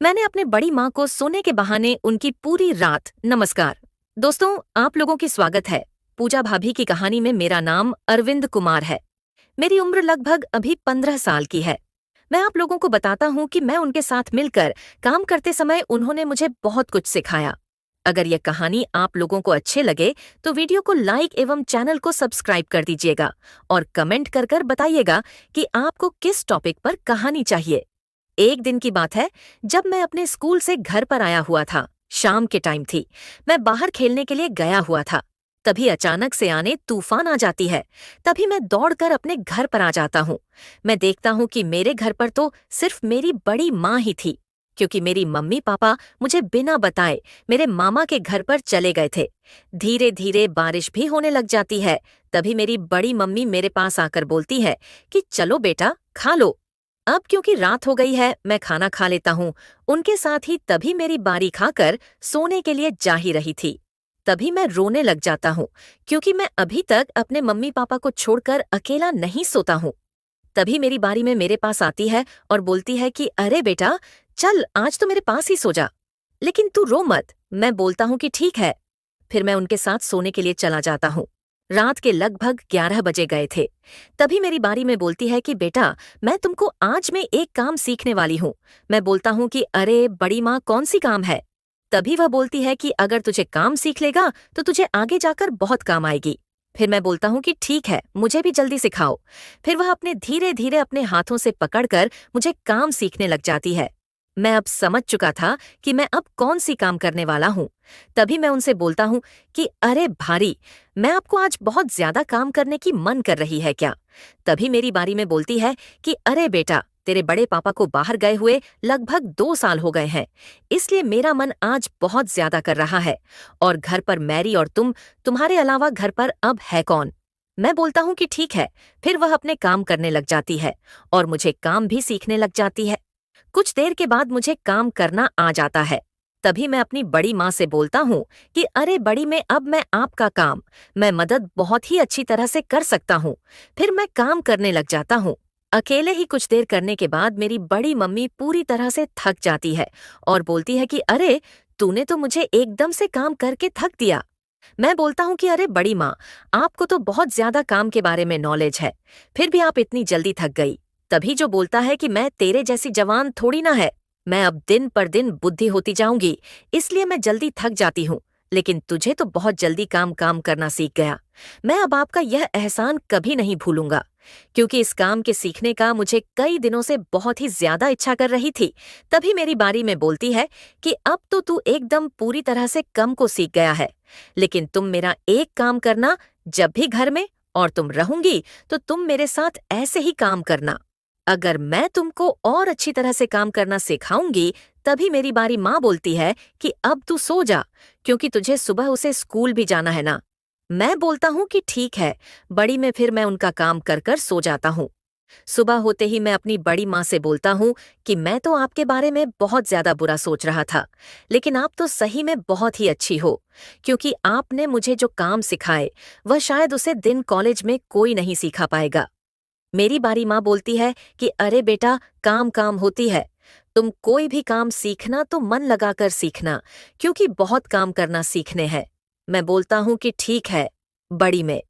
मैंने अपने बड़ी माँ को सोने के बहाने उनकी पूरी रात नमस्कार। दोस्तों, आप लोगों की स्वागत है। पूजा भाभी की कहानी में मेरा नाम अरविंद कुमार है। मेरी उम्र लगभग अभी 15 साल की है। मैं आप लोगों को बताता हूँ कि मैं उनके साथ मिलकर काम करते समय उन्होंने मुझे बहुत कुछ सिखाया। अगर यह कहानी आप लोगों को अच्छे लगे तो वीडियो को लाइक एवं चैनल को सब्सक्राइब कर दीजिएगा और कमेंट कर कर बताइएगा कि आपको किस टॉपिक पर कहानी चाहिए। एक दिन की बात है, जब मैं अपने स्कूल से घर पर आया हुआ था। शाम के टाइम थी। मैं बाहर खेलने के लिए गया हुआ था। तभी अचानक से आने तूफान आ जाती है। तभी मैं दौड़कर अपने घर पर आ जाता हूँ। मैं देखता हूँ कि मेरे घर पर तो सिर्फ मेरी बड़ी माँ ही थी, क्योंकि मेरी मम्मी पापा मुझे बिना बताए मेरे मामा के घर पर चले गए थे। धीरे धीरे बारिश भी होने लग जाती है। तभी मेरी बड़ी मम्मी मेरे पास आकर बोलती है कि चलो बेटा, खा लो। अब क्योंकि रात हो गई है, मैं खाना खा लेता हूँ उनके साथ ही। तभी मेरी बारी खाकर सोने के लिए जा ही रही थी। तभी मैं रोने लग जाता हूँ, क्योंकि मैं अभी तक अपने मम्मी पापा को छोड़कर अकेला नहीं सोता हूँ। तभी मेरी बारी में मेरे पास आती है और बोलती है कि अरे बेटा, चल आज तो मेरे पास ही सो जा। लेकिन तू रो मत। मैं बोलता हूँ कि ठीक है। फिर मैं उनके साथ सोने के लिए चला जाता हूँ। रात के लगभग 11 बजे गए थे। तभी मेरी बारी में बोलती है कि बेटा, मैं तुमको आज में एक काम सीखने वाली हूँ। मैं बोलता हूँ कि अरे बड़ी माँ, कौन सी काम है? तभी वह बोलती है कि अगर तुझे काम सीख लेगा तो तुझे आगे जाकर बहुत काम आएगी। फिर मैं बोलता हूँ कि ठीक है, मुझे भी जल्दी सिखाओ। फिर वह अपने धीरे धीरे अपने हाथों से पकड़कर मुझे काम सीखने लग जाती है। मैं अब समझ चुका था कि मैं अब कौन सी काम करने वाला हूँ। तभी मैं उनसे बोलता हूँ कि अरे भारी, मैं आपको आज बहुत ज्यादा काम करने की मन कर रही है क्या? तभी मेरी बारी में बोलती है कि अरे बेटा, तेरे बड़े पापा को बाहर गए हुए लगभग 2 साल हो गए हैं, इसलिए मेरा मन आज बहुत ज्यादा कर रहा है। और घर पर मैरी और तुम्हारे अलावा घर पर अब है कौन? मैं बोलता हूँ कि ठीक है। फिर वह अपने काम करने लग जाती है और मुझे काम भी सीखने लग जाती है। कुछ देर के बाद मुझे काम करना आ जाता है। तभी मैं अपनी बड़ी माँ से बोलता हूँ कि अरे बड़ी में, अब मैं आपका काम, मैं मदद बहुत ही अच्छी तरह से कर सकता हूँ। फिर मैं काम करने लग जाता हूँ। अकेले ही कुछ देर करने के बाद मेरी बड़ी मम्मी पूरी तरह से थक जाती है और बोलती है कि अरे, तूने तो मुझे एकदम से काम करके थक दिया। मैं बोलता हूँ कि अरे बड़ी माँ, आपको तो बहुत ज्यादा काम के बारे में नॉलेज है, फिर भी आप इतनी जल्दी थक गई। तभी जो बोलता है कि मैं तेरे जैसी जवान थोड़ी ना है। मैं अब दिन पर दिन बुद्धि होती जाऊंगी, इसलिए मैं जल्दी थक जाती हूँ। लेकिन तुझे तो बहुत जल्दी काम काम करना सीख गया। मैं अब आपका यह एहसान कभी नहीं भूलूंगा, क्योंकि इस काम के सीखने का मुझे कई दिनों से बहुत ही ज्यादा इच्छा कर रही थी। तभी मेरी बारी में बोलती है कि अब तो तू एकदम पूरी तरह से कम को सीख गया है, लेकिन तुम मेरा एक काम करना, जब भी घर में और तुम रहूंगी तो तुम मेरे साथ ऐसे ही काम करना। अगर मैं तुमको और अच्छी तरह से काम करना सिखाऊंगी। तभी मेरी बारी माँ बोलती है कि अब तू सो जा, क्योंकि तुझे सुबह उसे स्कूल भी जाना है ना। मैं बोलता हूँ कि ठीक है बड़ी में। फिर मैं उनका काम कर कर सो जाता हूँ। सुबह होते ही मैं अपनी बड़ी माँ से बोलता हूँ कि मैं तो आपके बारे में बहुत ज्यादा बुरा सोच रहा था, लेकिन आप तो सही में बहुत ही अच्छी हो, क्योंकि आपने मुझे जो काम सिखाए वह शायद उसे दिन कॉलेज में कोई नहीं सीखा पाएगा। मेरी बारी माँ बोलती है कि अरे बेटा, काम काम होती है। तुम कोई भी काम सीखना तो मन लगाकर सीखना, क्योंकि बहुत काम करना सीखने हैं। मैं बोलता हूँ कि ठीक है बड़ी में।